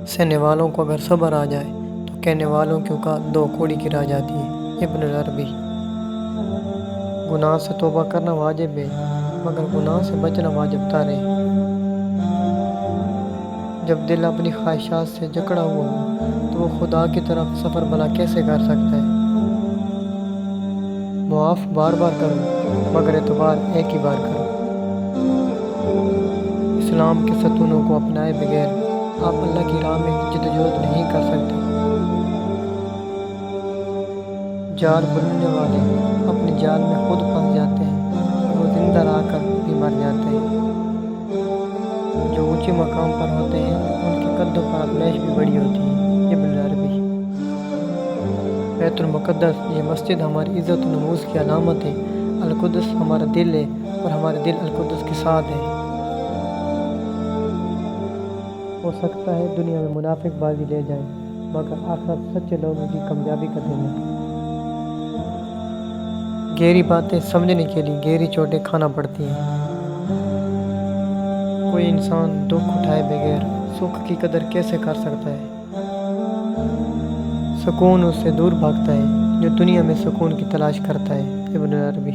سہنے والوں کو اگر صبر آ جائے تو کہنے والوں کی اوقات دو کوڑی گرا جاتی ہے۔ ابن العربی۔ گناہ سے توبہ کرنا واجب ہے، مگر گناہ سے بچنا واجب تر ہے۔ جب دل اپنی خواہشات سے جکڑا ہوا ہو تو وہ خدا کی طرف سفر بھلا کیسے کر سکتا ہے؟ معاف بار بار کرو، مگر اعتبار ایک ہی بار کرو۔ اسلام کے ستونوں کو اپنائے بغیر آپ اللہ کی راہ میں جدوجہد نہیں کر سکتے۔ جال بننے والے اپنے جال میں خود پھنس جاتے ہیں، وہ زندہ رہ کر بھی مر جاتے ہیں۔ جو اونچے مقام پر ہوتے ہیں ان کے قدوں پر آزمائش بھی بڑی ہوتی ہے۔ ابن العربی۔ بیت المقدس، یہ مسجد ہماری عزت و نموز کی علامت ہے۔ القدس ہمارا دل ہے اور ہمارے دل القدس کے ساتھ ہے۔ ہو سکتا ہے دنیا میں منافق بازی لے جائیں، مگر آخرت سچے لوگوں کی کامیابی کا دن ہے۔ گہری باتیں سمجھنے کے لیے گہری چوٹیں کھانا پڑتی ہیں۔ کوئی انسان دکھ اٹھائے بغیر سکھ کی قدر کیسے کر سکتا ہے؟ سکون اس سے دور بھاگتا ہے جو دنیا میں سکون کی تلاش کرتا ہے۔ ابن العربی۔